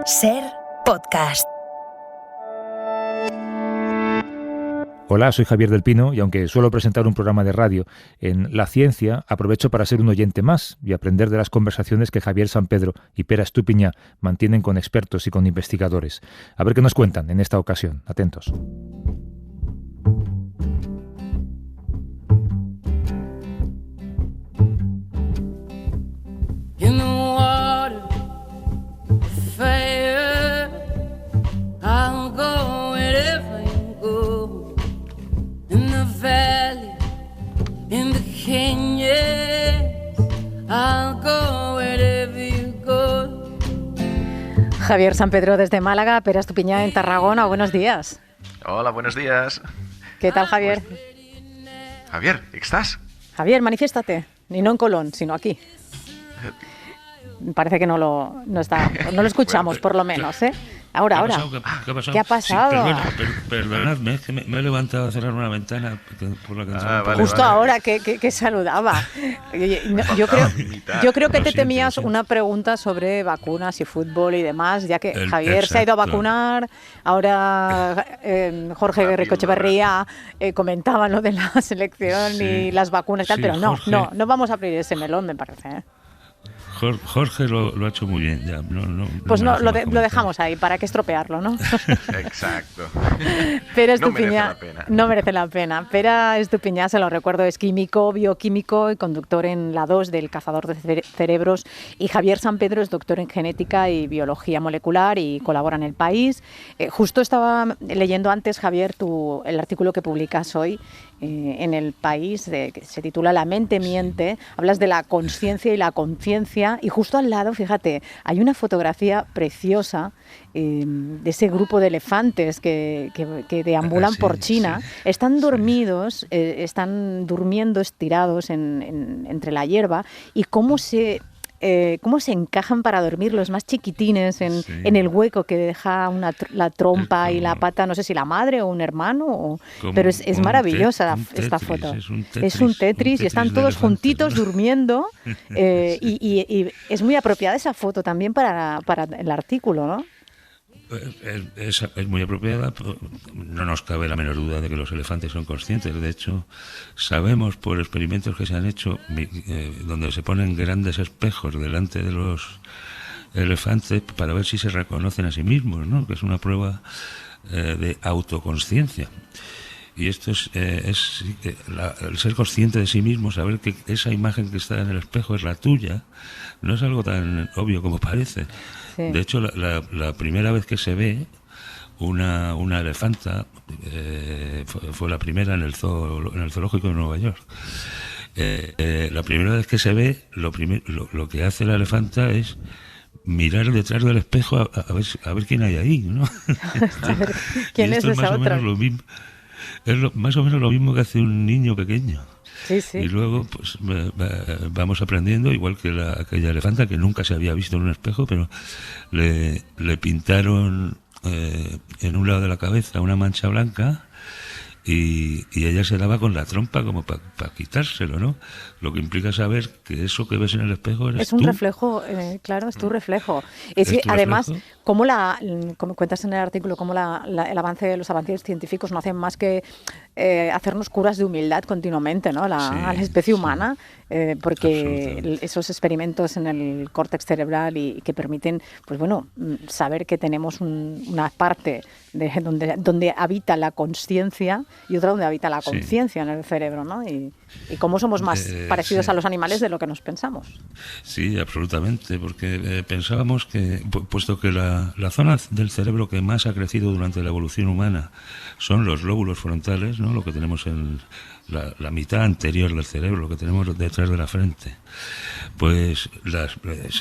SER Podcast. Hola, soy Javier del Pino y aunque suelo presentar un programa de radio en La Ciencia, aprovecho para ser un oyente más y aprender de las conversaciones que Javier Sampedro y Pere Estupiñán mantienen con expertos y con investigadores. A ver qué nos cuentan en esta ocasión. Atentos. Javier Sampedro desde Málaga, Pere Estupiñán en Tarragona. Buenos días. Hola, buenos días. ¿Qué tal, Javier? Javier, ¿estás? Javier, manifiéstate. Ni no en Colón, sino aquí. Parece que no lo escuchamos, bueno, por lo menos, ¿eh? Ahora. ¿Qué ha pasado? ¿Qué ha pasado? Sí, perdonadme, es que me he levantado a cerrar una ventana por la canción. Justo ahora que saludaba. Yo creo que te temías una pregunta sobre vacunas y fútbol y demás, ya que Javier se ha ido a vacunar. Ahora Jorge Ricocheverría comentaba lo de la selección y las vacunas y tal, pero no vamos a abrir ese melón, me parece, ¿eh? Jorge lo ha hecho muy bien. Ya, pues lo dejamos ahí, ¿para qué estropearlo, no? Exacto. Pere Estupiñán no merece la pena. Pere Estupiñán, se lo recuerdo, es químico, bioquímico y conductor en la 2 del Cazador de Cerebros. Y Javier Sampedro es doctor en genética y biología molecular y colabora en El País. Justo estaba leyendo antes, Javier, el artículo que publicas hoy en El País, que se titula La mente miente. Hablas de la consciencia y la conciencia. Y justo al lado, fíjate, hay una fotografía preciosa de ese grupo de elefantes que deambulan por China. Sí. Están dormidos, están durmiendo estirados entre la hierba. Y cómo se encajan para dormir los más chiquitines en el hueco que deja la trompa y la pata, no sé si la madre o un hermano, pero es maravillosa esta foto. Es un Tetris y están todos juntitos durmiendo y es muy apropiada esa foto también para el artículo, ¿no? Es muy apropiada. No nos cabe la menor duda de que los elefantes son conscientes. De hecho, sabemos por experimentos que se han hecho donde se ponen grandes espejos delante de los elefantes para ver si se reconocen a sí mismos, ¿no? Que es una prueba de autoconsciencia. Y esto es el ser consciente de sí mismo, saber que esa imagen que está en el espejo es la tuya, no es algo tan obvio como parece. Sí. De hecho, la primera vez que se ve una elefanta fue la primera en el zoológico de Nueva York. La primera vez que se ve, lo que hace la elefanta es mirar detrás del espejo a ver quién hay ahí, ¿no? A ver, ¿quién es esa otra? Más o menos lo mismo que hace un niño pequeño. Sí. Y luego pues vamos aprendiendo, igual que aquella elefanta que nunca se había visto en un espejo, pero le pintaron en un lado de la cabeza una mancha blanca y ella se daba con la trompa como para quitárselo, ¿no? Lo que implica saber que eso que ves en el espejo eres tú. Es un reflejo, claro, es tu reflejo. Es que además, como cuentas en el artículo, como los avances científicos no hacen más que hacernos curas de humildad continuamente, ¿no? A la especie humana, porque esos experimentos en el córtex cerebral y que permiten, pues bueno, saber que tenemos una parte de donde habita la consciencia y otra donde habita la conciencia en el cerebro, ¿no? Y cómo somos más parecidos a los animales de lo que nos pensamos. Sí, absolutamente, porque pensábamos que, puesto que la zona del cerebro que más ha crecido durante la evolución humana son los lóbulos frontales, ¿no? Lo que tenemos en la mitad anterior del cerebro, lo que tenemos detrás de la frente, pues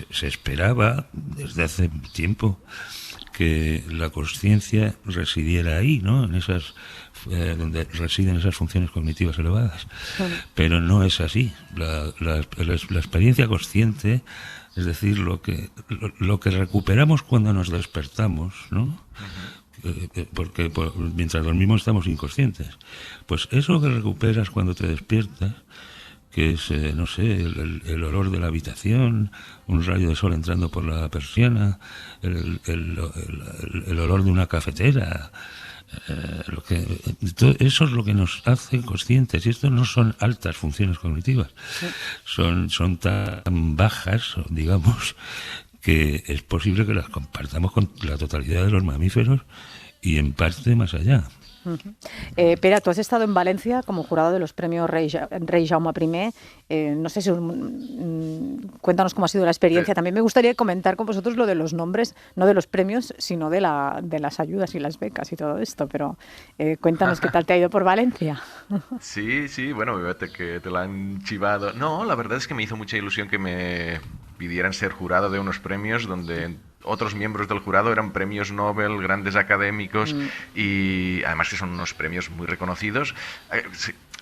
se esperaba desde hace tiempo que la consciencia residiera ahí, ¿no? En esas donde residen esas funciones cognitivas elevadas. Pero no es así. La experiencia consciente, es decir, lo que recuperamos cuando nos despertamos, ¿no? Porque mientras dormimos estamos inconscientes. Pues eso que recuperas cuando te despiertas, que es, no sé, el olor de la habitación, un rayo de sol entrando por la persiana, el olor de una cafetera. Eso es lo que nos hace conscientes, y esto no son altas funciones cognitivas, son tan bajas, digamos, que es posible que las compartamos con la totalidad de los mamíferos y en parte más allá. Pere, tú has estado en Valencia como jurado de los premios Rey Jaume I. No sé si cuéntanos cómo ha sido la experiencia. También me gustaría comentar con vosotros lo de los nombres, no de los premios, sino de las ayudas y las becas y todo esto. Pero cuéntanos qué tal te ha ido por Valencia. Sí, bueno, que te lo han chivado. No, la verdad es que me hizo mucha ilusión que me pidieran ser jurado de unos premios donde otros miembros del jurado eran premios Nobel, grandes académicos, y además que son unos premios muy reconocidos.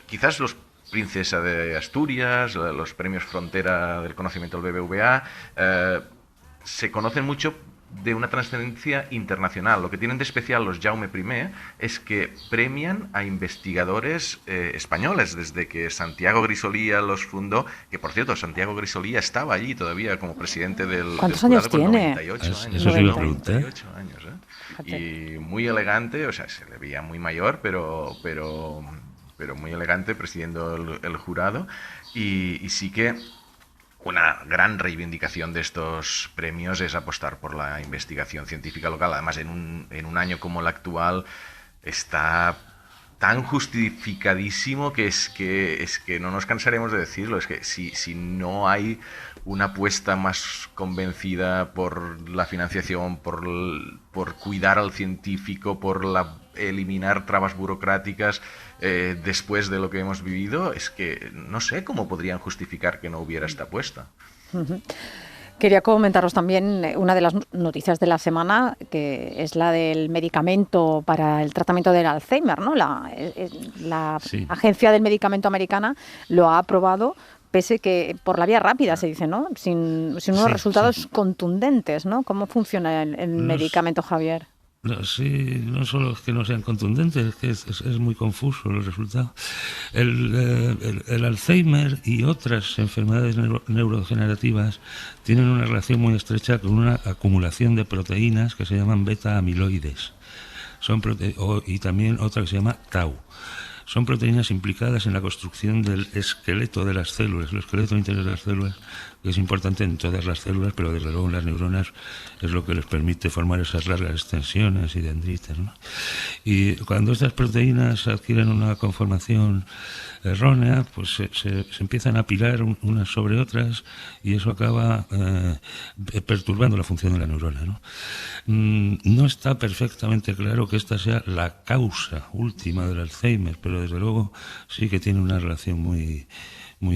Quizás los Princesa de Asturias, los premios Frontera del Conocimiento del BBVA, se conocen mucho de una trascendencia internacional. Lo que tienen de especial los Jaume I es que premian a investigadores españoles, desde que Santiago Grisolía los fundó, que por cierto, Santiago Grisolía estaba allí todavía como presidente del ¿Cuántos jurado años tiene? 98 años. Eso sí lo pregunté. 98 años, Y muy elegante, o sea, se le veía muy mayor, pero muy elegante presidiendo el jurado, y sí que una gran reivindicación de estos premios es apostar por la investigación científica local. Además, en un año como el actual está tan justificadísimo que es que no nos cansaremos de decirlo. Es que si no hay una apuesta más convencida por la financiación, por cuidar al científico, por eliminar trabas burocráticas, después de lo que hemos vivido, es que no sé cómo podrían justificar que no hubiera esta apuesta. Quería comentaros también una de las noticias de la semana, que es la del medicamento para el tratamiento del Alzheimer, ¿no? La Agencia del Medicamento Americana lo ha aprobado, pese que por la vía rápida, se dice, ¿no? Sin unos resultados contundentes, ¿no? ¿Cómo funciona el medicamento, Javier? No solo es que no sean contundentes, es que es muy confuso el resultado. El Alzheimer y otras enfermedades neurodegenerativas tienen una relación muy estrecha con una acumulación de proteínas que se llaman beta-amiloides. Y también otra que se llama tau. Son proteínas implicadas en la construcción del esqueleto de las células, el esqueleto interior de las células, que es importante en todas las células, pero desde luego en las neuronas es lo que les permite formar esas largas extensiones y dendritas, ¿no? Y cuando estas proteínas adquieren una conformación errónea, pues se empiezan a apilar unas sobre otras, y eso acaba perturbando la función de la neurona, ¿no? No está perfectamente claro que esta sea la causa última del Alzheimer, pero desde luego sí que tiene una relación muy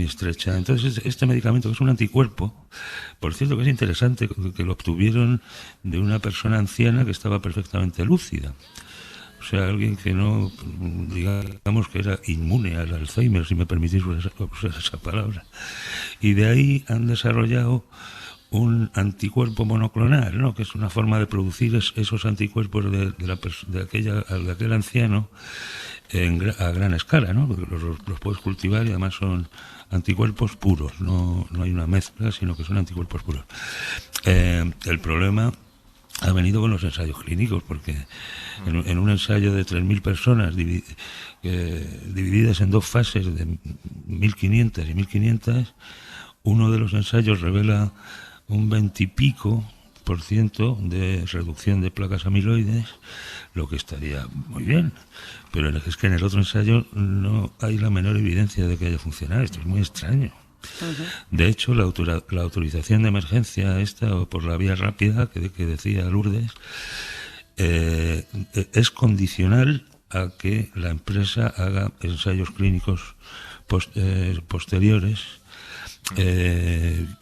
estrecha. Entonces, este medicamento, que es un anticuerpo, por cierto que es interesante que lo obtuvieron de una persona anciana que estaba perfectamente lúcida. O sea, alguien que no, digamos que era inmune al Alzheimer, si me permitís usar esa palabra. Y de ahí han desarrollado un anticuerpo monoclonal, ¿no? Que es una forma de producir esos anticuerpos de aquel anciano a gran escala, ¿no? Porque los puedes cultivar y además son anticuerpos puros, no hay una mezcla, sino que son anticuerpos puros. El problema ha venido con los ensayos clínicos, porque en un ensayo de 3.000 personas divididas en dos fases de 1.500 y 1.500, uno de los ensayos revela un 20 y pico % de reducción de placas amiloides, lo que estaría muy bien, pero es que en el otro ensayo no hay la menor evidencia de que haya funcionado. Esto es muy extraño. De hecho, la autorización de emergencia esta, o por la vía rápida que decía Lourdes, es condicional a que la empresa haga ensayos clínicos posteriores.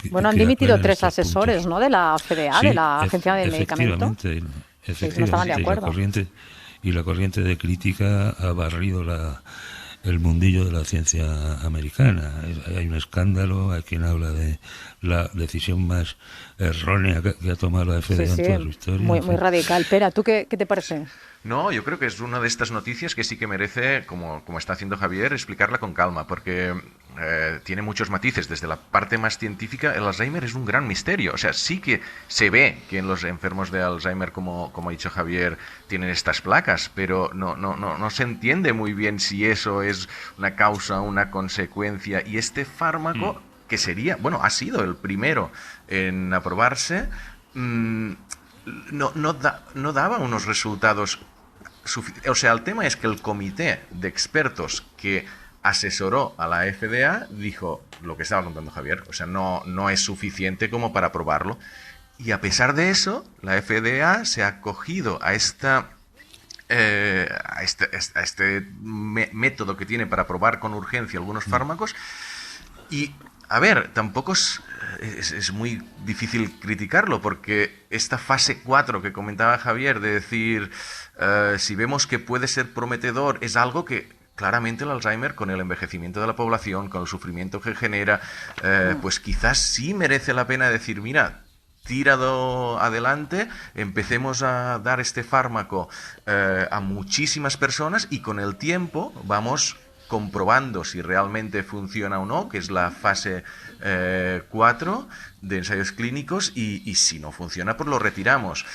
Bueno, han dimitido 3 asesores, ¿no?, de la FDA, sí, de la Agencia del Medicamento. Efectivamente, no estaban de acuerdo. La corriente de crítica ha barrido el mundillo de la ciencia americana. Hay un escándalo, hay quien habla de la decisión más errónea que ha tomado la FDA en toda su historia. Muy radical. Pera, ¿tú qué te parece? No, yo creo que es una de estas noticias que sí que merece, como está haciendo Javier, explicarla con calma, porque tiene muchos matices. Desde la parte más científica, el Alzheimer es un gran misterio. O sea, sí que se ve que en los enfermos de Alzheimer, como ha dicho Javier, tienen estas placas, pero no se entiende muy bien si eso es una causa, una consecuencia. Y este fármaco, que sería, bueno, ha sido el primero en aprobarse, no daba unos resultados suficientes. O sea, el tema es que el comité de expertos que asesoró a la FDA dijo lo que estaba contando Javier, o sea, no es suficiente como para aprobarlo. Y a pesar de eso, la FDA se ha acogido a este método que tiene para aprobar con urgencia algunos fármacos. Y, a ver, tampoco es muy difícil criticarlo, porque esta fase 4 que comentaba Javier, de decir, si vemos que puede ser prometedor, es algo que claramente el Alzheimer, con el envejecimiento de la población, con el sufrimiento que genera, pues quizás sí merece la pena decir, mira, tirado adelante, empecemos a dar este fármaco a muchísimas personas, y con el tiempo vamos comprobando si realmente funciona o no, que es la fase 4 de ensayos clínicos, y si no funciona, pues lo retiramos.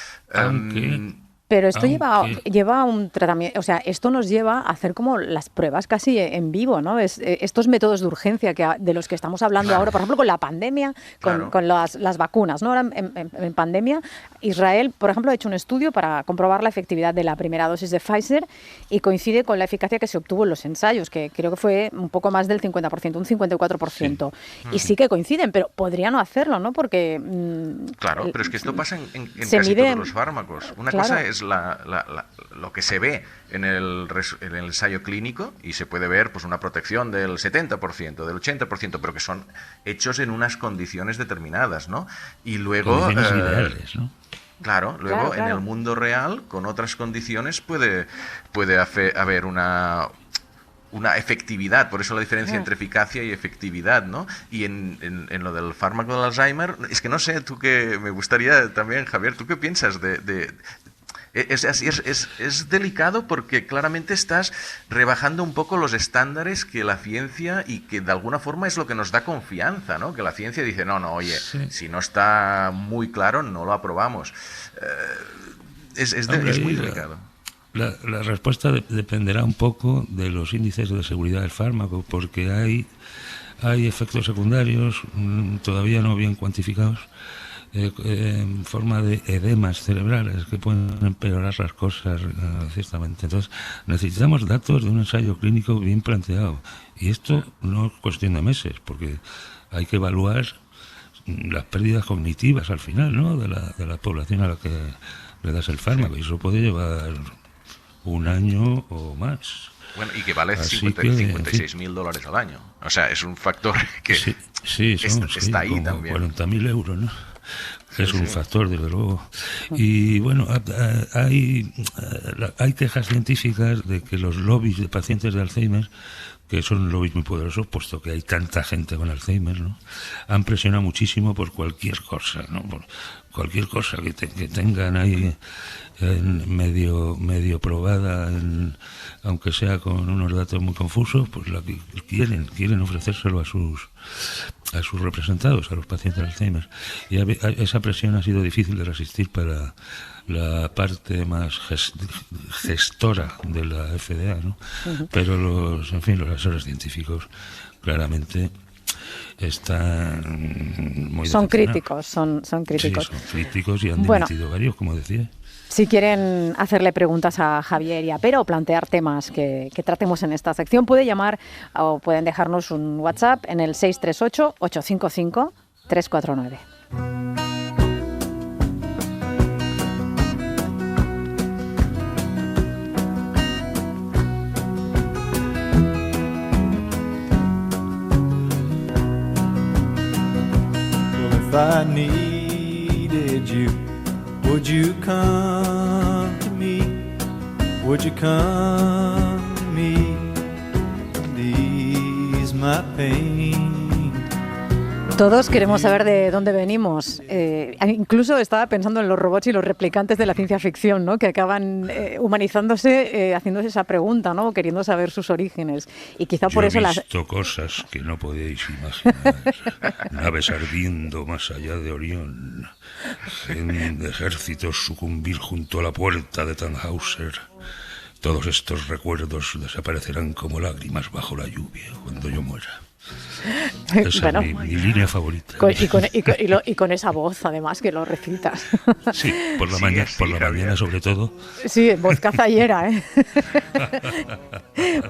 Pero esto lleva un tratamiento, o sea, esto nos lleva a hacer como las pruebas casi en vivo, ¿no? Estos métodos de urgencia de los que estamos hablando ahora, por ejemplo, con la pandemia, con las vacunas, ¿no? Ahora en pandemia, Israel, por ejemplo, ha hecho un estudio para comprobar la efectividad de la primera dosis de Pfizer, y coincide con la eficacia que se obtuvo en los ensayos, que creo que fue un poco más del 50%, un 54%. Sí. Y sí que coinciden, pero podrían no hacerlo, ¿no? Porque... claro, pero es que esto pasa en casi todos los fármacos. Una cosa es lo que se ve en el ensayo clínico, y se puede ver pues una protección del 70%, del 80%, pero que son hechos en unas condiciones determinadas, ¿no? Y luego... condiciones ideales, ¿no? Claro, luego en el mundo real, con otras condiciones, puede haber una efectividad. Por eso la diferencia entre eficacia y efectividad, ¿no? Y en lo del fármaco del Alzheimer, es que no sé, tú que me gustaría también, Javier, ¿tú qué piensas Es delicado, porque claramente estás rebajando un poco los estándares que la ciencia, y que de alguna forma es lo que nos da confianza, ¿no? Que la ciencia dice, no, oye, si no está muy claro, no lo aprobamos. Es muy delicado. La respuesta dependerá un poco de los índices de seguridad del fármaco, porque hay efectos secundarios todavía no bien cuantificados, en forma de edemas cerebrales que pueden empeorar las cosas, ciertamente. Entonces, necesitamos datos de un ensayo clínico bien planteado. Y esto no es cuestión de meses, porque hay que evaluar las pérdidas cognitivas al final, ¿no? de la población a la que le das el fármaco. Y eso puede llevar un año o más. Bueno, y que vale $56.000 al año. O sea, es un factor que está ahí también. 40.000 euros, ¿no? Es un factor, desde luego. Y bueno, hay quejas científicas de que los lobbies de pacientes de Alzheimer, que son lobbies muy poderosos, puesto que hay tanta gente con Alzheimer, ¿no?, han presionado muchísimo por cualquier cosa, ¿no? Por cualquier cosa que tengan ahí medio probada, aunque sea con unos datos muy confusos, pues la que quieren ofrecérselo a sus representados, a los pacientes de Alzheimer. Y esa presión ha sido difícil de resistir para la parte más gestora de la FDA, ¿no? Pero los asesores científicos claramente están muy son críticos, son críticos. Sí, son críticos, y han dimitido varios, como decía. Si quieren hacerle preguntas a Javier y a Pera, o plantear temas que tratemos en esta sección, puede llamar o pueden dejarnos un WhatsApp en el 638-855-349. If I needed you, would you come to me? Would you come to me and ease my pain? Todos queremos saber de dónde venimos. Incluso estaba pensando en los robots y los replicantes de la ciencia ficción, ¿no? Que acaban humanizándose, haciéndose esa pregunta, ¿no? Queriendo saber sus orígenes. Y quizá por eso he visto cosas que no podéis imaginar. Naves ardiendo más allá de Orión. Ejércitos sucumbir junto a la puerta de Tannhauser. Todos estos recuerdos desaparecerán como lágrimas bajo la lluvia cuando yo muera. Esa es mi línea favorita. Y con esa voz, además, que lo recitas. Sí, por la mañana sobre todo. Sí, voz cazallera, ¿eh?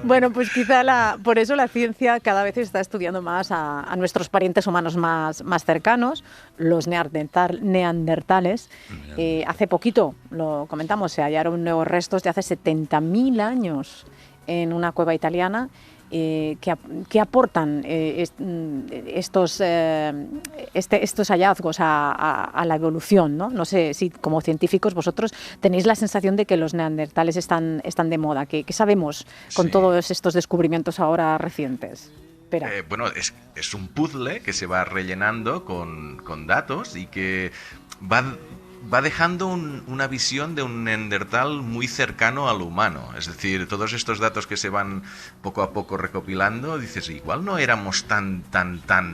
Bueno, pues quizá por eso la ciencia cada vez está estudiando más a nuestros parientes humanos más cercanos, los neandertales. Hace poquito, lo comentamos, se hallaron nuevos restos de hace 70.000 años en una cueva italiana. Que aportan estos hallazgos a la evolución, ¿no? No sé si como científicos vosotros tenéis la sensación de que los neandertales están de moda. ¿Qué sabemos con todos estos descubrimientos ahora recientes? Bueno, es un puzzle que se va rellenando con datos y que va dejando una visión de un neandertal muy cercano al humano. Es decir, todos estos datos que se van poco a poco recopilando, dices, igual no éramos tan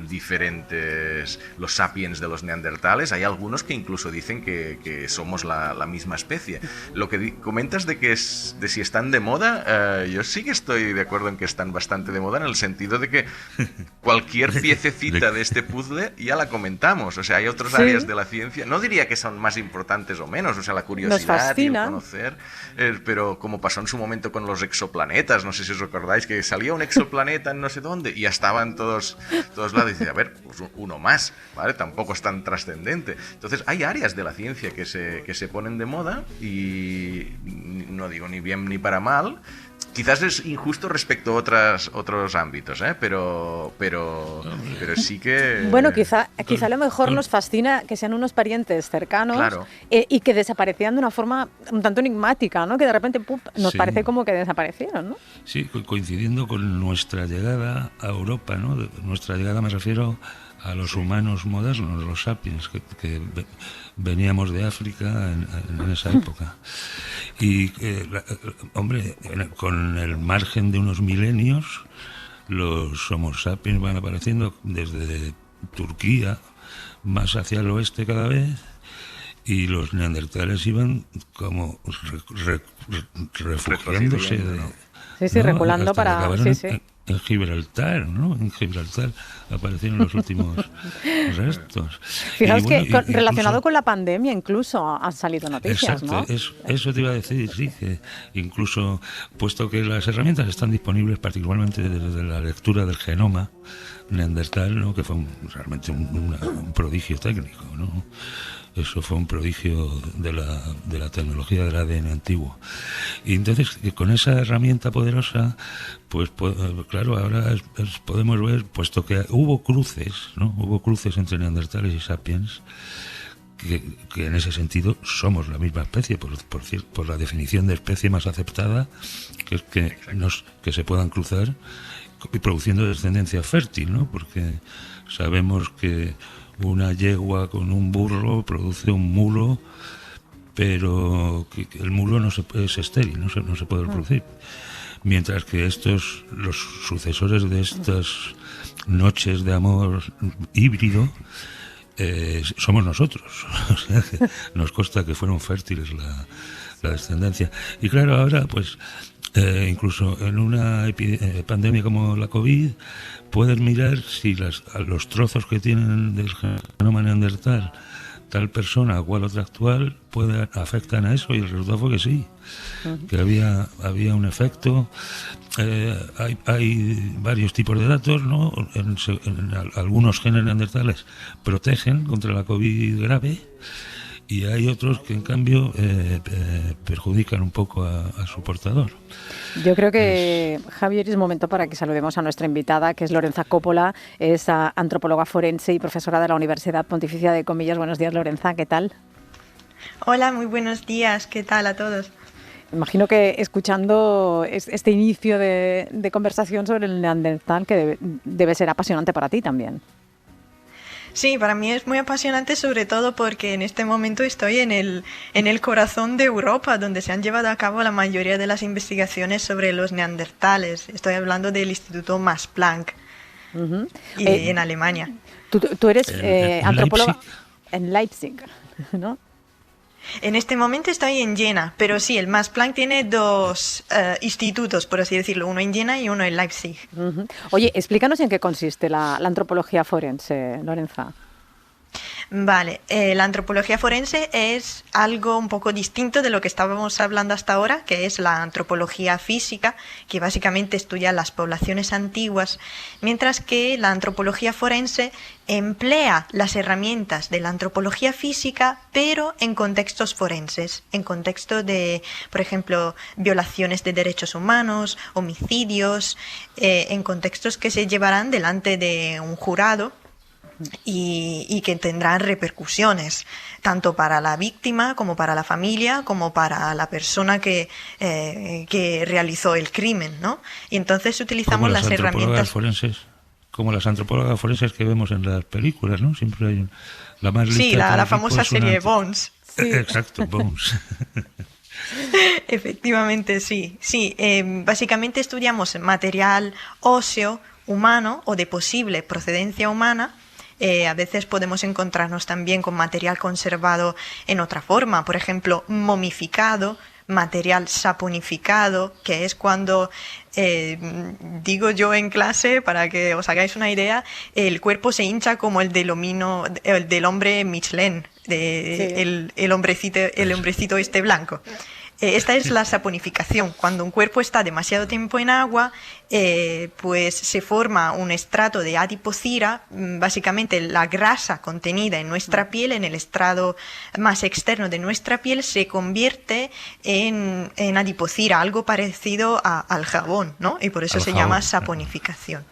diferentes los sapiens de los neandertales. Hay algunos que incluso dicen que somos la misma especie. Lo que comentas de si están de moda, yo sí que estoy de acuerdo en que están bastante de moda, en el sentido de que cualquier piececita de este puzzle ya la comentamos. O sea, hay otras áreas de la ciencia, no diría que son más importantes o menos, o sea, la curiosidad y el conocer, pero como pasó en su momento con los exoplanetas, no sé si os recordáis que salía un exoplaneta en no sé dónde y ya estaban todos lados y dice, a ver, pues uno más, ¿vale? Tampoco es tan trascendente. Entonces hay áreas de la ciencia que se ponen de moda y no digo ni bien ni para mal. Quizás es injusto respecto a otros ámbitos, pero sí que... Bueno, quizá a lo mejor nos fascina que sean unos parientes cercanos, claro, y que desaparecieran de una forma un tanto enigmática, ¿no? Que de repente nos parece como que desaparecieron, ¿no? Sí, coincidiendo con nuestra llegada a Europa, ¿no? Nuestra llegada me refiero a los humanos modernos, los sapiens, que veníamos de África en esa época. Y, hombre, con el margen de unos milenios, los Homo sapiens van apareciendo desde Turquía, más hacia el oeste cada vez, y los neandertales iban como refugiándose reculando para... En Gibraltar, ¿no? En Gibraltar aparecieron los últimos restos. Fijaos relacionado con la pandemia incluso han salido noticias, exacto, ¿no? Eso te iba a decir, sí, que incluso, puesto que las herramientas están disponibles particularmente desde la lectura del genoma neandertal, ¿no? Que fue realmente un prodigio técnico, ¿no? Eso fue un prodigio de la tecnología del ADN antiguo. Y entonces, con esa herramienta poderosa, pues claro, ahora podemos ver, puesto que hubo cruces, ¿no? Hubo cruces entre neandertales y sapiens, que en ese sentido somos la misma especie, por la definición de especie más aceptada, que es que se puedan cruzar y produciendo descendencia fértil, ¿no? Porque sabemos que una yegua con un burro produce un mulo, pero que el mulo es estéril, no se puede reproducir. Mientras que los sucesores de estas noches de amor híbrido, somos nosotros. O sea, que nos consta que fueron fértiles la descendencia. Y claro, ahora pues incluso en una pandemia como la COVID, puedes mirar si los trozos que tienen del genoma neandertal tal persona o cual otra actual afectan a eso, y el resultado fue que sí, que había un efecto. Hay varios tipos de datos, ¿no? En algunos genes neandertales protegen contra la COVID grave, y hay otros que en cambio perjudican un poco a su portador. Yo creo que, Javier, es momento para que saludemos a nuestra invitada, que es Lorenza Coppola, es antropóloga forense y profesora de la Universidad Pontificia de Comillas. Buenos días, Lorenza, ¿qué tal? Hola, muy buenos días, ¿qué tal a todos? Imagino que escuchando este inicio de conversación sobre el neandertal, que debe ser apasionante para ti también. Sí, para mí es muy apasionante, sobre todo porque en este momento estoy en el corazón de Europa, donde se han llevado a cabo la mayoría de las investigaciones sobre los neandertales. Estoy hablando del Instituto Max Planck en Alemania. Tú eres antropóloga Leipzig. en Leipzig, ¿no? En este momento estoy en Jena, pero sí, el Max Planck tiene dos institutos, por así decirlo, uno en Jena y uno en Leipzig. Oye, explícanos en qué consiste la antropología forense, Lorenza. Vale, la antropología forense es algo un poco distinto de lo que estábamos hablando hasta ahora, que es la antropología física, que básicamente estudia las poblaciones antiguas, mientras que la antropología forense emplea las herramientas de la antropología física, pero en contextos forenses, en contexto de, por ejemplo, violaciones de derechos humanos, homicidios, en contextos que se llevarán delante de un jurado y que tendrán repercusiones tanto para la víctima como para la familia como para la persona que realizó el crimen, ¿no? Y entonces utilizamos las herramientas forenses, como las antropólogas forenses que vemos en las películas, ¿no? Siempre hay la más lista. Sí, la famosa serie Bones. Sí. Exacto, Bones. Efectivamente, sí. Sí, básicamente estudiamos material óseo humano o de posible procedencia humana. A veces podemos encontrarnos también con material conservado en otra forma, por ejemplo, momificado, material saponificado, que es cuando, digo yo en clase, para que os hagáis una idea, el cuerpo se hincha como el del hombre Michelin, el hombrecito este blanco. Esta es la saponificación. Cuando un cuerpo está demasiado tiempo en agua, pues se forma un estrato de adipocira, básicamente la grasa contenida en nuestra piel, en el estrado más externo de nuestra piel, se convierte en adipocira, algo parecido al jabón, ¿no? Y por eso se llama saponificación.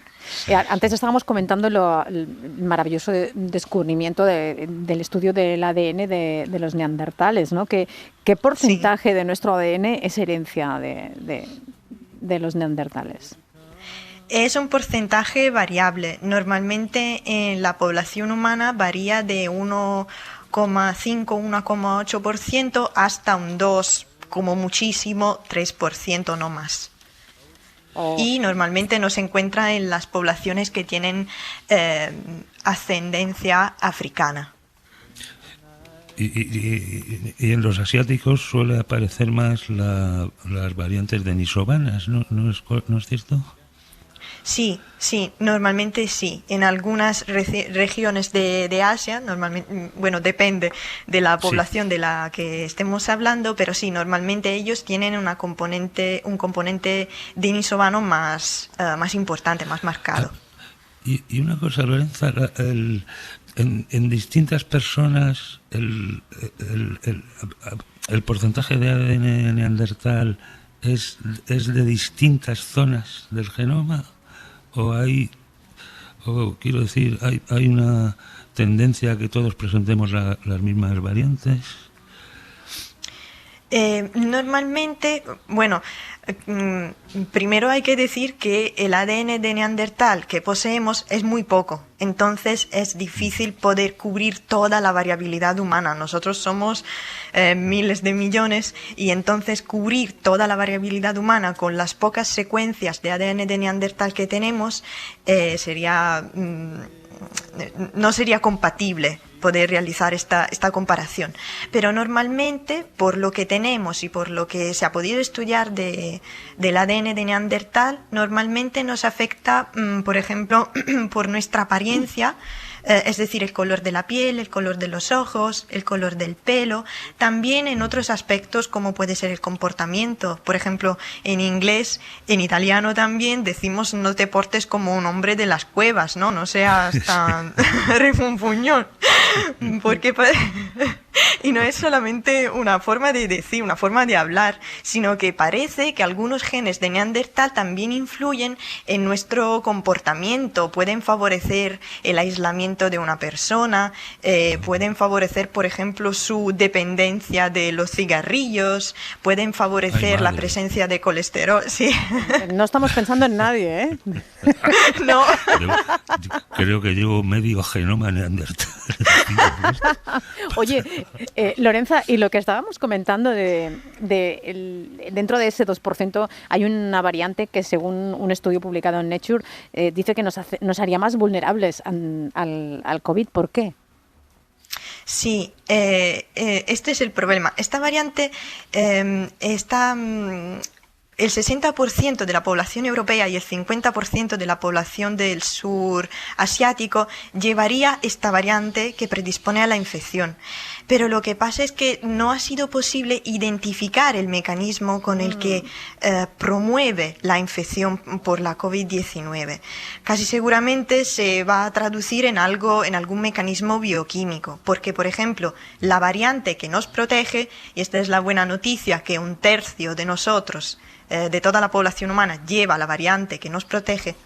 Antes estábamos comentando el maravilloso descubrimiento del estudio del ADN de los neandertales, ¿no? ¿Qué porcentaje de nuestro ADN es herencia de los neandertales? Es un porcentaje variable. Normalmente en la población humana varía de 1,5, 1,8% hasta un 2, como muchísimo 3%, no más. Y normalmente no se encuentra en las poblaciones que tienen ascendencia africana. Y en los asiáticos suele aparecer más las variantes denisovanas, ¿no es cierto? Sí, normalmente sí. En algunas regiones de Asia, normalmente, bueno, depende de la población de la que estemos hablando, pero sí, normalmente ellos tienen un componente denisovano más importante, más marcado. Y una cosa, Lorenza, en distintas personas el porcentaje de ADN neandertal es de distintas zonas del genoma. Quiero decir, hay una tendencia a que todos presentemos las mismas variantes. Normalmente, bueno, primero hay que decir que el ADN de Neandertal que poseemos es muy poco, entonces es difícil poder cubrir toda la variabilidad humana. Nosotros somos miles de millones y entonces cubrir toda la variabilidad humana con las pocas secuencias de ADN de Neandertal que tenemos no sería compatible poder realizar esta comparación. Pero normalmente, por lo que tenemos y por lo que se ha podido estudiar del ADN de Neandertal, normalmente nos afecta, por ejemplo, por nuestra apariencia, es decir, el color de la piel, el color de los ojos, el color del pelo, también en otros aspectos como puede ser el comportamiento. Por ejemplo, en inglés, en italiano también decimos no te portes como un hombre de las cuevas, no seas tan refunfuñón, porque Y no es solamente una forma de decir, una forma de hablar, sino que parece que algunos genes de Neandertal también influyen en nuestro comportamiento, pueden favorecer el aislamiento de una persona, pueden favorecer, por ejemplo, su dependencia de los cigarrillos, pueden favorecer la presencia de colesterol. Sí. No estamos pensando en nadie, ¿eh? No. Creo que llevo medio genoma neandertal. Oye, Lorenza, y lo que estábamos comentando dentro de ese 2% hay una variante que, según un estudio publicado en Nature, dice que nos haría más vulnerables al COVID. ¿Por qué? Sí, este es el problema. Esta variante está... El 60% de la población europea y el 50% de la población del sur asiático llevaría esta variante que predispone a la infección. Pero lo que pasa es que no ha sido posible identificar el mecanismo con el que promueve la infección por la COVID-19. Casi seguramente se va a traducir en algún mecanismo bioquímico, porque, por ejemplo, la variante que nos protege, y esta es la buena noticia, que 1/3 de nosotros, de toda la población humana, lleva la variante que nos protege,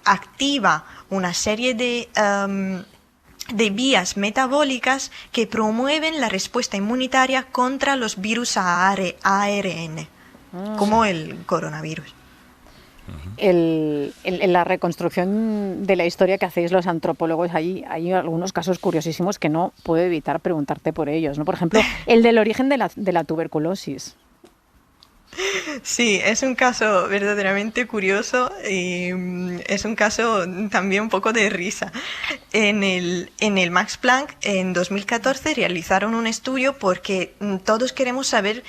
activa una serie de vías metabólicas que promueven la respuesta inmunitaria contra los virus ARN, como el coronavirus. En la reconstrucción de la historia que hacéis los antropólogos, hay algunos casos curiosísimos que no puedo evitar preguntarte por ellos, ¿no? Por ejemplo, el del origen de la tuberculosis. Sí, es un caso verdaderamente curioso y es un caso también un poco de risa. En el Max Planck, en 2014, realizaron un estudio porque todos queremos saber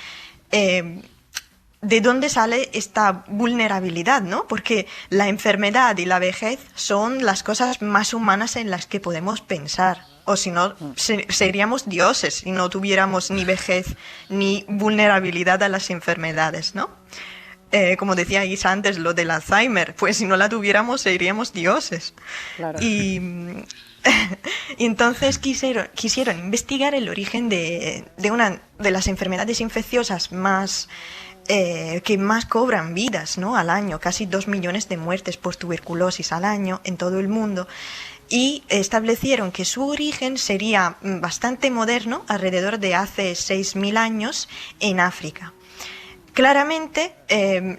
de dónde sale esta vulnerabilidad, ¿no? Porque la enfermedad y la vejez son las cosas más humanas en las que podemos pensar. O si no, seríamos dioses si no tuviéramos ni vejez ni vulnerabilidad a las enfermedades, ¿no? Como decía Isa antes, lo del Alzheimer, pues si no la tuviéramos seríamos dioses. Claro. Y entonces quisieron investigar el origen de una de las enfermedades infecciosas que más cobran vidas, ¿no? Al año, casi 2 millones de muertes por tuberculosis al año en todo el mundo. Y establecieron que su origen sería bastante moderno, alrededor de hace 6.000 años, en África. Claramente,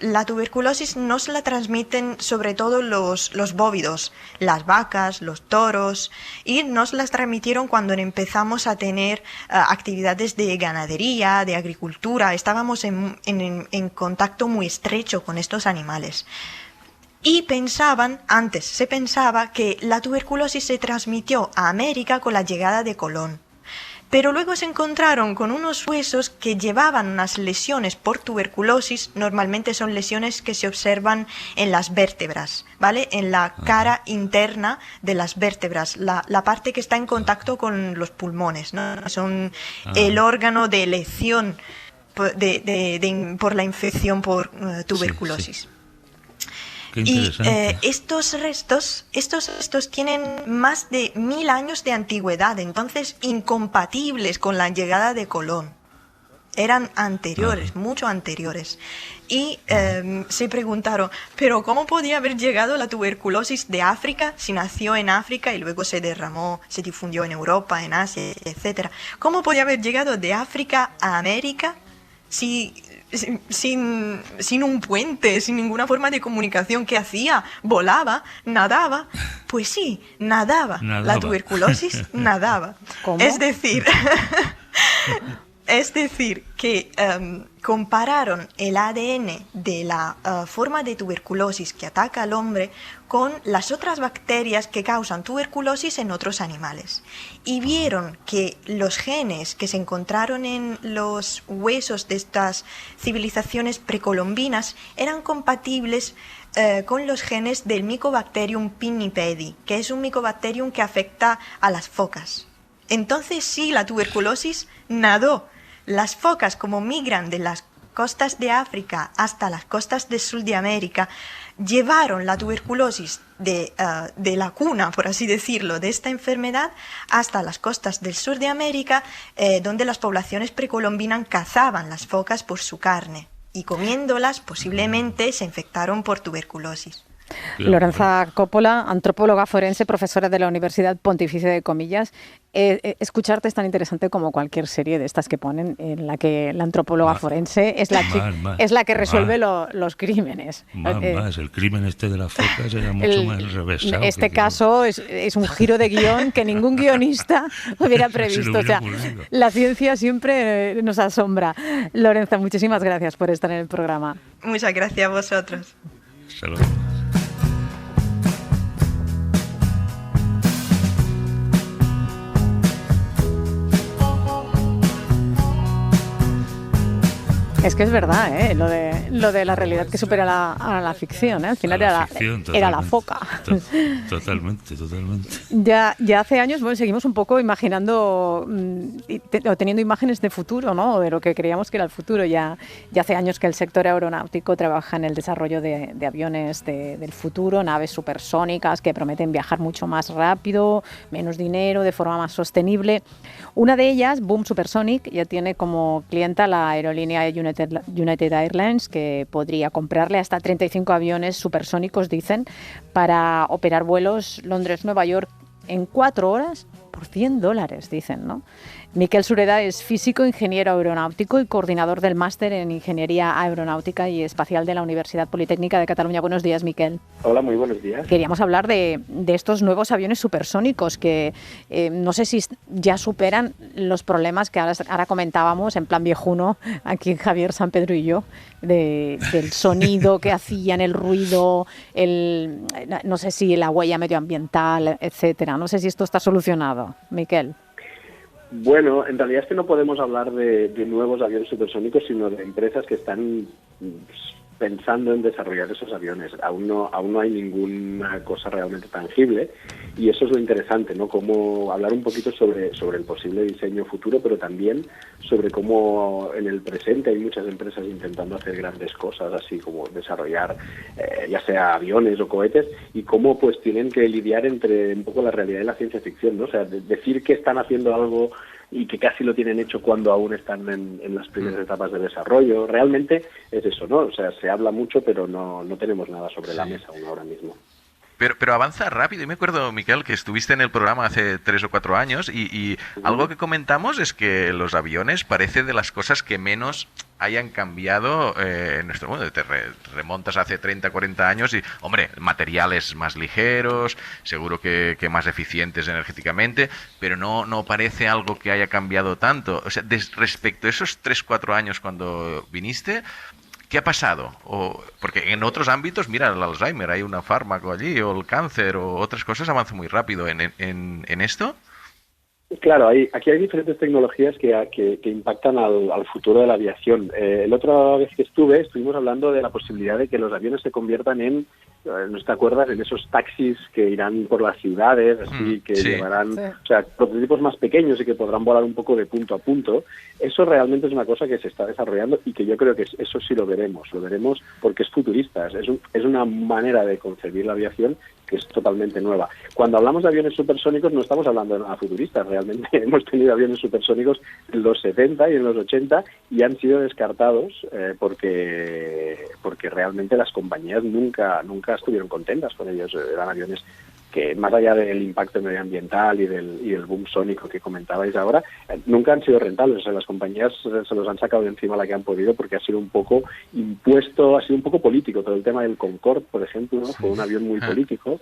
la tuberculosis nos la transmiten sobre todo los bóvidos, las vacas, los toros, y nos las transmitieron cuando empezamos a tener actividades de ganadería, de agricultura. Estábamos en contacto muy estrecho con estos animales. Y antes se pensaba que la tuberculosis se transmitió a América con la llegada de Colón. Pero luego se encontraron con unos huesos que llevaban unas lesiones por tuberculosis. Normalmente son lesiones que se observan en las vértebras, ¿vale? En la cara interna de las vértebras, la parte que está en contacto con los pulmones, ¿no? Son el órgano de elección por la infección por tuberculosis. Sí. Y estos restos tienen más de 1000 años de antigüedad, entonces incompatibles con la llegada de Colón. Eran anteriores, mucho anteriores. Y se preguntaron, ¿pero cómo podía haber llegado la tuberculosis de África si nació en África y luego se difundió en Europa, en Asia, etcétera? ¿Cómo podía haber llegado de África a América sin un puente, sin ninguna forma de comunicación? ¿Qué hacía? ¿Volaba? ¿Nadaba? Pues sí, nadaba. La tuberculosis nadaba. ¿Cómo? Es decir que compararon el ADN de la forma de tuberculosis que ataca al hombre con las otras bacterias que causan tuberculosis en otros animales. Y vieron que los genes que se encontraron en los huesos de estas civilizaciones precolombinas eran compatibles con los genes del Mycobacterium pinnipedi, que es un Mycobacterium que afecta a las focas. Entonces sí, la tuberculosis nadó. Las focas, como migran de las costas de África hasta las costas del sur de América, llevaron la tuberculosis de la cuna, por así decirlo, de esta enfermedad hasta las costas del sur de América, donde las poblaciones precolombinas cazaban las focas por su carne y comiéndolas posiblemente se infectaron por tuberculosis. Lorenza Coppola, antropóloga forense, profesora de la Universidad Pontificia de Comillas. Escucharte es tan interesante como cualquier serie de estas que ponen en la que la antropóloga forense es la que resuelve los crímenes. Más, el crimen este de las focas era mucho más revesado. En este caso es un giro de guión que ningún guionista hubiera previsto. O sea, la ciencia siempre nos asombra. Lorenza, muchísimas gracias por estar en el programa. Muchas gracias a vosotros. Salud. Es que es verdad, lo de la realidad que supera a la ficción, Al final era la foca. Totalmente. Ya hace años, seguimos un poco imaginando o teniendo imágenes de futuro, ¿no? O de lo que creíamos que era el futuro. Ya hace años que el sector aeronáutico trabaja en el desarrollo de aviones del futuro, naves supersónicas que prometen viajar mucho más rápido, menos dinero, de forma más sostenible. Una de ellas, Boom Supersonic, ya tiene como clienta la aerolínea United Airlines, que podría comprarle hasta 35 aviones supersónicos, dicen, para operar vuelos Londres-Nueva York en 4 horas por $100, dicen, ¿no? Miquel Sureda es físico, ingeniero aeronáutico y coordinador del máster en Ingeniería Aeronáutica y Espacial de la Universidad Politécnica de Cataluña. Buenos días, Miquel. Hola, muy buenos días. Queríamos hablar de estos nuevos aviones supersónicos que no sé si ya superan los problemas que ahora comentábamos en plan viejuno, aquí Javier San Pedro y yo, del sonido que hacían, el ruido, no sé si la huella medioambiental, etcétera. No sé si esto está solucionado, Miquel. Bueno, en realidad es que no podemos hablar de nuevos aviones supersónicos, sino de empresas que están pensando en desarrollar esos aviones. Aún no hay ninguna cosa realmente tangible y eso es lo interesante, ¿no? Cómo hablar un poquito sobre el posible diseño futuro, pero también sobre cómo en el presente hay muchas empresas intentando hacer grandes cosas, así como desarrollar ya sea aviones o cohetes, y cómo pues tienen que lidiar entre un poco la realidad y la ciencia ficción, ¿no? O sea, decir que están haciendo algo y que casi lo tienen hecho cuando aún están en las primeras etapas de desarrollo. Realmente es eso, ¿no? O sea, se habla mucho, pero no tenemos nada sobre la mesa aún ahora mismo. Pero avanza rápido. Y me acuerdo, Miquel, que estuviste en el programa hace 3 o 4 años y algo que comentamos es que los aviones parece de las cosas que menos hayan cambiado en nuestro mundo. Te remontas hace 30, 40 años y, hombre, materiales más ligeros, seguro que más eficientes energéticamente, pero no parece algo que haya cambiado tanto. O sea, respecto a esos 3, 4 años cuando viniste, ¿qué ha pasado? Porque en otros ámbitos, mira, el Alzheimer, hay un fármaco allí, o el cáncer, o otras cosas avanzan muy rápido. ¿En esto? Claro, aquí hay diferentes tecnologías que impactan al futuro de la aviación. La otra vez que estuvimos hablando de la posibilidad de que los aviones se conviertan en, ¿no te acuerdas?, en esos taxis que irán por las ciudades, así que llevarán, o sea, prototipos más pequeños y que podrán volar un poco de punto a punto. Eso realmente es una cosa que se está desarrollando y que yo creo que eso sí lo veremos porque es futurista, es una manera de concebir la aviación que es totalmente nueva. Cuando hablamos de aviones supersónicos no estamos hablando de nada futurista, realmente hemos tenido aviones supersónicos en los 70 y en los 80 y han sido descartados porque realmente las compañías nunca estuvieron contentas con ellos. Eran aviones que, más allá del impacto medioambiental y del boom sónico que comentabais ahora, nunca han sido rentables. O sea, las compañías se los han sacado de encima la que han podido porque ha sido un poco impuesto, ha sido un poco político. Todo el tema del Concorde, por ejemplo, ¿no? Fue un avión muy político,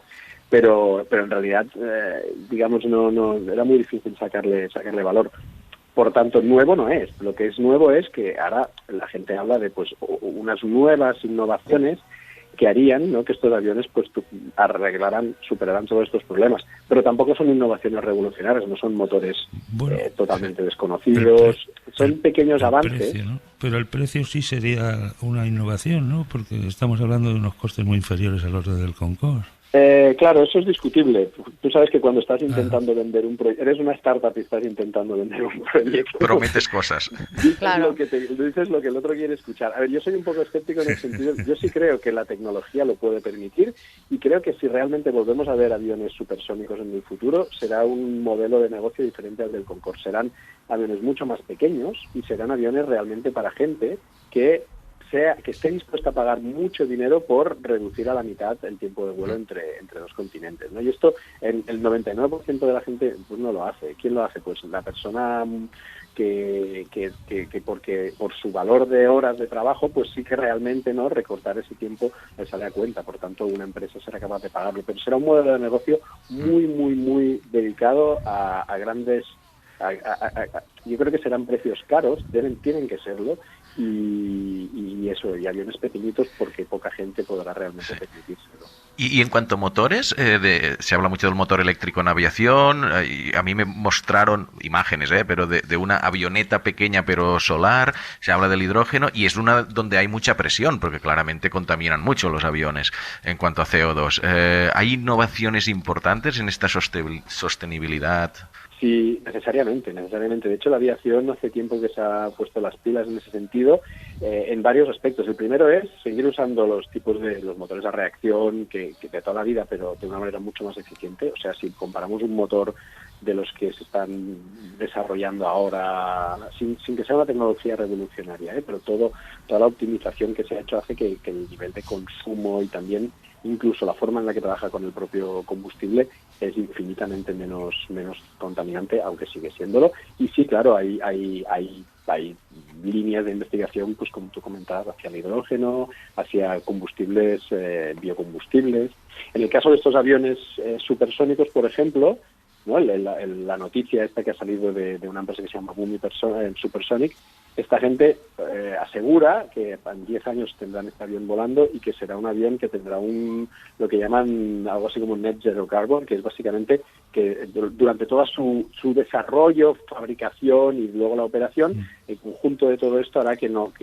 pero en realidad, digamos, no era muy difícil sacarle valor. Por tanto, nuevo no es. Lo que es nuevo es que ahora la gente habla de pues unas nuevas innovaciones que harían, ¿no?, que estos aviones pues superarán todos estos problemas. Pero tampoco son innovaciones revolucionarias, no son motores totalmente desconocidos, son pequeños avances. Precio, ¿no? Pero el precio sí sería una innovación, ¿no? Porque estamos hablando de unos costes muy inferiores a los del Concorde. Claro, eso es discutible. Tú sabes que cuando estás intentando vender un proyecto, eres una startup y estás intentando vender un proyecto. Prometes cosas. Dices lo que el otro quiere escuchar. A ver, yo soy un poco escéptico en el sentido, yo sí creo que la tecnología lo puede permitir y creo que si realmente volvemos a ver aviones supersónicos en el futuro, será un modelo de negocio diferente al del Concorde. Serán aviones mucho más pequeños y serán aviones realmente para gente que esté dispuesta a pagar mucho dinero por reducir a la mitad el tiempo de vuelo entre dos continentes, ¿no? Y esto el 99% de la gente pues no lo hace. ¿Quién lo hace? Pues la persona que porque por su valor de horas de trabajo pues sí que realmente no recortar ese tiempo le sale a cuenta, por tanto una empresa será capaz de pagarlo, pero será un modelo de negocio muy dedicado a grandes yo creo que serán precios caros, tienen que serlo, y eso, y aviones pequeñitos porque poca gente podrá realmente permitírselo. Y en cuanto a motores, se habla mucho del motor eléctrico en aviación, y a mí me mostraron imágenes, pero de una avioneta pequeña pero solar, se habla del hidrógeno, y es una donde hay mucha presión, porque claramente contaminan mucho los aviones en cuanto a CO2. ¿Hay innovaciones importantes en esta sostenibilidad? Sí, necesariamente. De hecho, la aviación hace tiempo que se ha puesto las pilas en ese sentido, en varios aspectos. El primero es seguir usando los tipos de los motores a reacción que de toda la vida, pero de una manera mucho más eficiente. O sea, si comparamos un motor de los que se están desarrollando ahora, sin que sea una tecnología revolucionaria, pero toda la optimización que se ha hecho hace que el nivel de consumo y también incluso la forma en la que trabaja con el propio combustible es infinitamente menos contaminante, aunque sigue siéndolo. Y sí, claro, hay líneas de investigación, pues como tú comentabas, hacia el hidrógeno, hacia combustibles, biocombustibles. En el caso de estos aviones supersónicos, por ejemplo, ¿no? La noticia esta que ha salido de una empresa que se llama Bumi Supersonic, esta gente asegura que en 10 años tendrán este avión volando y que será un avión que tendrá lo que llaman algo así como net zero carbon, que es básicamente que durante todo su desarrollo, fabricación y luego la operación, el conjunto de todo esto hará que no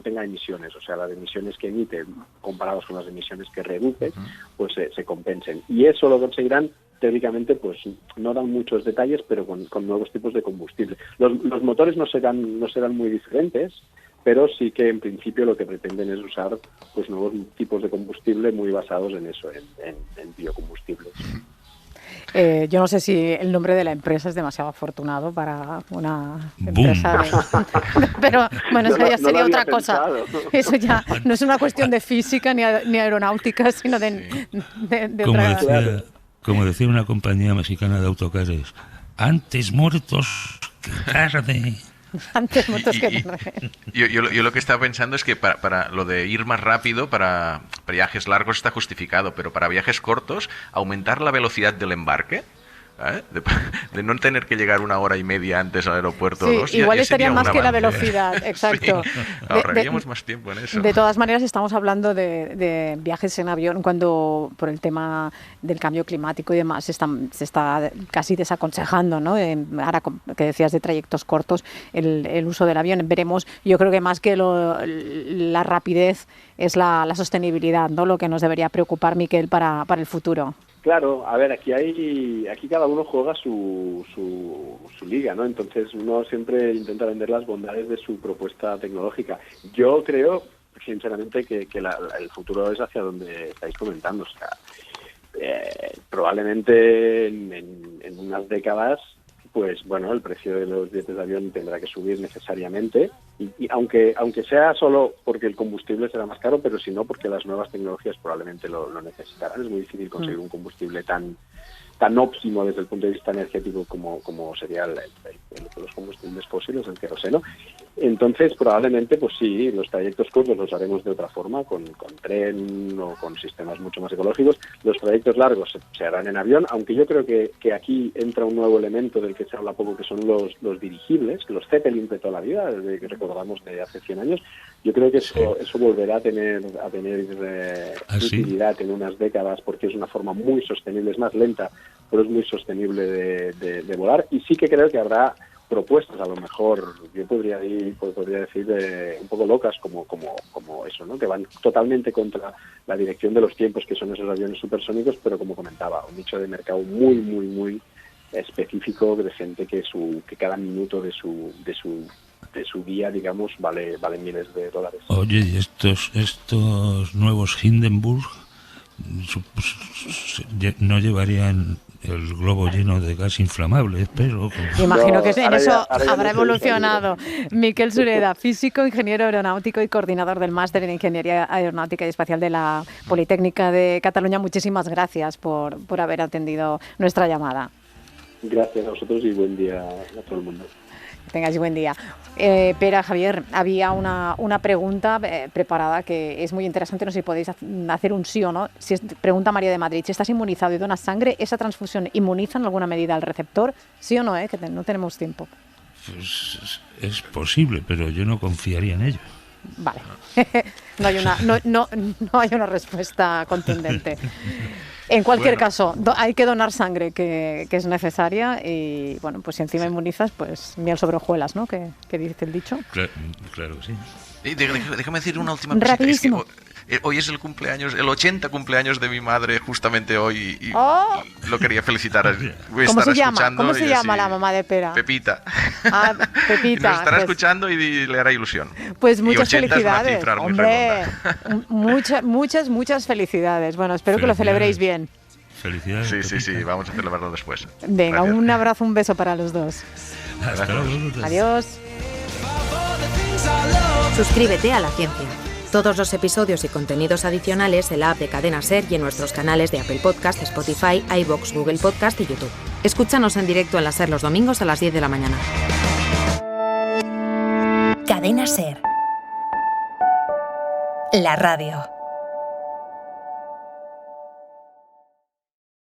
tenga emisiones, o sea, las emisiones que emite comparadas con las emisiones que reduce, pues se compensen. Y eso lo conseguirán teóricamente, pues no dan muchos detalles, pero con nuevos tipos de combustible. Los motores no serán muy diferentes, pero sí que en principio lo que pretenden es usar pues nuevos tipos de combustible muy basados en eso, en biocombustibles. Yo no sé si el nombre de la empresa es demasiado afortunado para una empresa pero bueno, eso ya sería otra cosa. Eso ya no es una cuestión de física ni aeronáutica, sino de otra. Como decía una compañía mexicana de autocares, antes muertos que tarde. Antes muertos que tarde. Yo lo que estaba pensando es que para lo de ir más rápido, para viajes largos está justificado, pero para viajes cortos, aumentar la velocidad del embarque, de no tener que llegar 1 hora y media antes al aeropuerto. Sí, igual estaría más que la velocidad, exacto. Sí, ahorraríamos más tiempo en eso. De todas maneras, estamos hablando de viajes en avión cuando por el tema del cambio climático y demás se está casi desaconsejando, ¿no? Ahora que decías de trayectos cortos, el uso del avión. Veremos, yo creo que más que la rapidez es la sostenibilidad, ¿no? Lo que nos debería preocupar, Miquel, para el futuro. Claro, a ver, aquí cada uno juega su liga, ¿no? Entonces uno siempre intenta vender las bondades de su propuesta tecnológica. Yo creo, sinceramente, que el futuro es hacia donde estáis comentando. O sea, probablemente en unas décadas, pues bueno, el precio de los billetes de avión tendrá que subir necesariamente, y aunque sea solo porque el combustible será más caro, pero si no porque las nuevas tecnologías probablemente lo necesitarán. Es muy difícil conseguir un combustible tan óptimo desde el punto de vista energético como sería los combustibles fósiles, el queroseno. Entonces, probablemente, pues sí, los trayectos cortos los haremos de otra forma, con tren o con sistemas mucho más ecológicos. Los trayectos largos se harán en avión, aunque yo creo que aquí entra un nuevo elemento del que se habla poco, que son los dirigibles, los Zeppelin de toda la vida, desde que recordamos de hace 100 años. Yo creo que eso volverá a tener utilidad en unas décadas, porque es una forma muy sostenible, es más lenta, pero es muy sostenible de volar. Y sí que creo que habrá propuestas, a lo mejor yo podría decir un poco locas, como eso, ¿no? Que van totalmente contra la dirección de los tiempos, que son esos aviones supersónicos, pero como comentaba, un nicho de mercado muy, muy, muy específico, de gente que cada minuto de su día, digamos, vale miles de dólares. Oye, ¿y estos nuevos Hindenburg no llevarían el globo lleno de gas inflamable? Espero. Imagino que en eso habrá evolucionado. Miquel Sureda, físico, ingeniero aeronáutico y coordinador del máster en Ingeniería Aeronáutica y Espacial de la Politécnica de Cataluña. Muchísimas gracias por haber atendido nuestra llamada. Gracias a vosotros y buen día a todo el mundo. Que tengáis buen día. Pera, Javier, había una pregunta preparada que es muy interesante, no sé si podéis hacer un sí o no. Pregunta María de Madrid, si estás inmunizado y donas sangre, ¿esa transfusión inmuniza en alguna medida al receptor? ¿Sí o no? Que no tenemos tiempo. Pues es posible, pero yo no confiaría en ello. Vale. No hay una respuesta contundente. En cualquier caso, hay que donar sangre, que es necesaria, y bueno, pues si encima inmunizas, pues miel sobre hojuelas, ¿no? Que dice el dicho. Claro que sí. Déjame decir una última cosita. Rapidísimo. Hoy es el 80 cumpleaños de mi madre, justamente hoy, y lo quería felicitar. ¿Cómo se llama la mamá de Pera? Pepita. Ah, Pepita. Nos estará escuchando y le hará ilusión. Pues muchas felicidades. Es una cifra muy redonda. Muchas felicidades. Bueno, espero que lo celebréis bien. Felicidades. Sí, vamos a celebrarlo después. Venga, Gracias. Un abrazo, un beso para los dos. Hasta luego. Adiós. Suscríbete a La Ciencia. Todos los episodios y contenidos adicionales en la app de Cadena SER y en nuestros canales de Apple Podcast, Spotify, iVoox, Google Podcast y YouTube. Escúchanos en directo en la SER los domingos a las 10 de la mañana. Cadena SER. La radio.